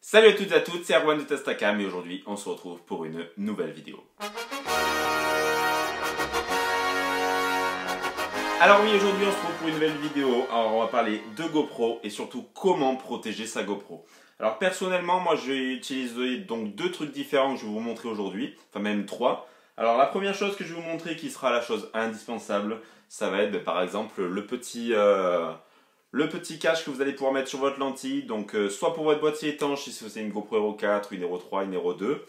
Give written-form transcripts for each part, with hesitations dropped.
Salut à toutes et à toutes, c'est Erwan de Tastacam et aujourd'hui on se retrouve pour une nouvelle vidéo. Alors oui, aujourd'hui on se retrouve pour une nouvelle vidéo. Alors on va parler de GoPro et surtout comment protéger sa GoPro. Alors personnellement, moi j'ai utilisé donc deux trucs différents que je vais vous montrer aujourd'hui, enfin même trois. Alors la première chose que je vais vous montrer qui sera la chose indispensable, ça va être par exemple le petit cache que vous allez pouvoir mettre sur votre lentille, donc soit pour votre boîtier étanche si c'est une GoPro Hero 4, une Hero 3, une Hero 2,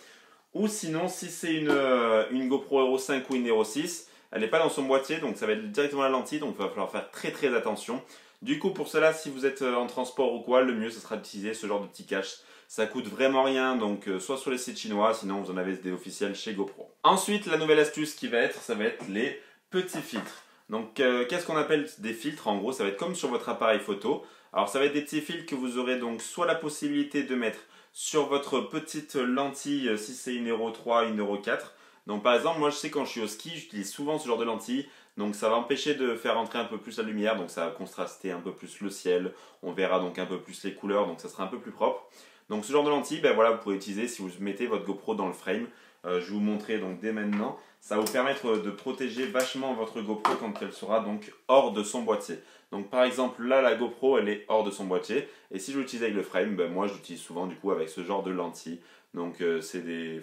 ou sinon si c'est une GoPro Hero 5 ou une Hero 6, elle n'est pas dans son boîtier, donc ça va être directement la lentille, donc il va falloir faire très attention. Du coup pour cela, si vous êtes en transport ou quoi, le mieux ce sera d'utiliser ce genre de petit cache. Ça coûte vraiment rien, donc soit sur les sites chinois, sinon vous en avez des officiels chez GoPro. Ensuite, la nouvelle astuce ça va être les petits filtres. Donc qu'est-ce qu'on appelle des filtres? En gros, ça va être comme sur votre appareil photo. Alors ça va être des petits filtres que vous aurez donc soit la possibilité de mettre sur votre petite lentille si c'est une Hero 3, une Hero 4. Donc par exemple, moi je sais quand je suis au ski, j'utilise souvent ce genre de lentille. Donc ça va empêcher de faire entrer un peu plus la lumière, donc ça va contraster un peu plus le ciel. On verra donc un peu plus les couleurs, donc ça sera un peu plus propre. Donc ce genre de lentille, ben voilà, vous pouvez utiliser si vous mettez votre GoPro dans le frame. Je vais vous montrer donc dès maintenant. Ça va vous permettre de protéger vachement votre GoPro quand elle sera donc hors de son boîtier. Donc par exemple là la GoPro elle est hors de son boîtier et si je l'utilise avec le frame, ben, moi je l'utilise souvent du coup avec ce genre de lentille. Donc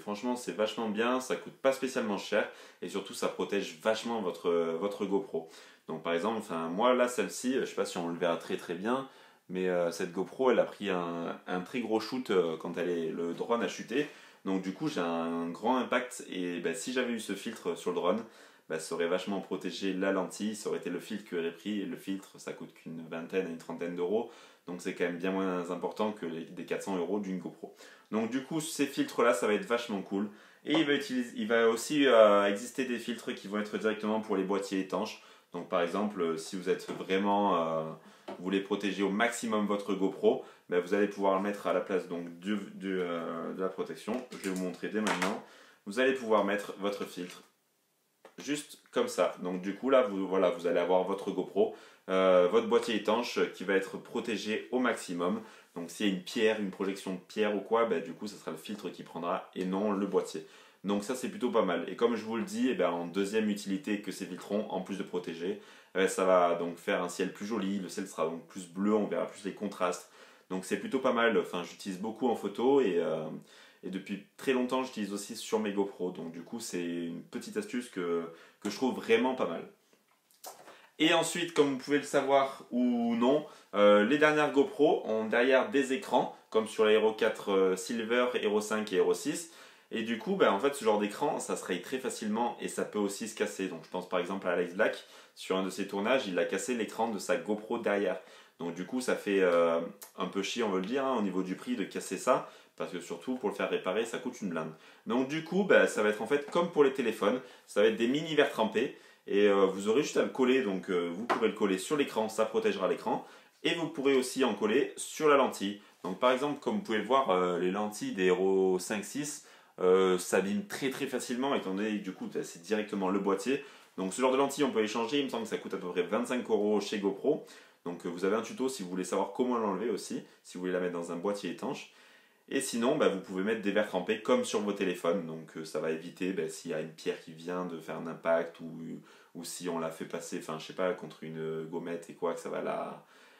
franchement c'est vachement bien, ça coûte pas spécialement cher et surtout ça protège vachement votre GoPro. Donc par exemple, moi là celle-ci, je sais pas si on le verra très bien, mais cette GoPro elle a pris un très gros shoot quand le drone a chuté. Donc du coup j'ai un grand impact et si j'avais eu ce filtre sur le drone, ça aurait vachement protégé la lentille, ça aurait été le filtre que j'aurais pris et le filtre ça coûte qu'une vingtaine à une trentaine d'euros. Donc c'est quand même bien moins important que des 400 euros d'une GoPro. Donc du coup ces filtres là ça va être vachement cool. Et il va aussi exister des filtres qui vont être directement pour les boîtiers étanches. Donc par exemple si vous êtes vraiment vous voulez protéger au maximum votre GoPro, vous allez pouvoir le mettre à la place donc, de la protection. Je vais vous montrer dès maintenant. Vous allez pouvoir mettre votre filtre juste comme ça. Donc du coup là, vous allez avoir votre GoPro, votre boîtier étanche qui va être protégé au maximum. Donc s'il y a une pierre, une projection de pierre ou quoi, du coup ça sera le filtre qui prendra et non le boîtier. Donc ça c'est plutôt pas mal. Et comme je vous le dis, en deuxième utilité que ces filtres ont, en plus de protéger, ça va donc faire un ciel plus joli. Le ciel sera donc plus bleu, on verra plus les contrastes. Donc c'est plutôt pas mal. Enfin j'utilise beaucoup en photo et depuis très longtemps j'utilise aussi sur mes GoPro. Donc du coup c'est une petite astuce que je trouve vraiment pas mal. Et ensuite, comme vous pouvez le savoir ou non, les dernières GoPro ont derrière des écrans, comme sur la Hero 4 Silver, Hero 5 et Hero 6. Et du coup, en fait, ce genre d'écran, ça se raye très facilement et ça peut aussi se casser. Donc je pense par exemple à Alex Black, sur un de ses tournages, il a cassé l'écran de sa GoPro derrière. Donc du coup, ça fait un peu chier, on veut le dire, au niveau du prix de casser ça. Parce que surtout, pour le faire réparer, ça coûte une blinde. Donc du coup, ça va être en fait comme pour les téléphones, ça va être des mini verres trempés. Et vous aurez juste à le coller, donc vous pourrez le coller sur l'écran, ça protégera l'écran. Et vous pourrez aussi en coller sur la lentille. Donc par exemple, comme vous pouvez le voir, les lentilles des Hero 5-6 s'abîment très facilement, étant donné que du coup c'est directement le boîtier. Donc ce genre de lentille on peut échanger, il me semble que ça coûte à peu près 25 euros chez GoPro. Donc vous avez un tuto si vous voulez savoir comment l'enlever aussi, si vous voulez la mettre dans un boîtier étanche. Et sinon, vous pouvez mettre des verres trempés comme sur vos téléphones. Donc ça va éviter s'il y a une pierre qui vient de faire un impact ou si on la fait passer, je sais pas, contre une gommette et quoi, que ça va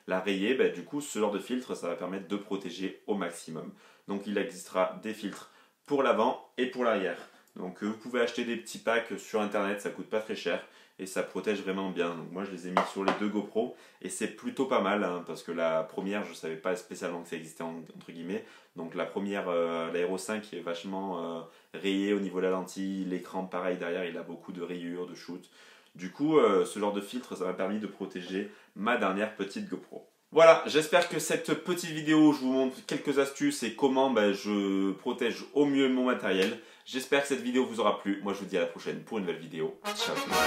la rayer. Du coup, ce genre de filtre, ça va permettre de protéger au maximum. Donc il existera des filtres pour l'avant et pour l'arrière. Donc vous pouvez acheter des petits packs sur internet, ça coûte pas très cher. Et ça protège vraiment bien. Donc moi je les ai mis sur les deux GoPro et c'est plutôt pas mal parce que la première je savais pas spécialement que ça existait entre guillemets. Donc la première, la Hero 5 est vachement rayée au niveau de la lentille, l'écran pareil derrière il a beaucoup de rayures, de shoot. Du coup ce genre de filtre ça m'a permis de protéger ma dernière petite GoPro. Voilà, j'espère que cette petite vidéo où je vous montre quelques astuces et comment je protège au mieux mon matériel. J'espère que cette vidéo vous aura plu. Moi je vous dis à la prochaine pour une nouvelle vidéo. Ciao tout le monde.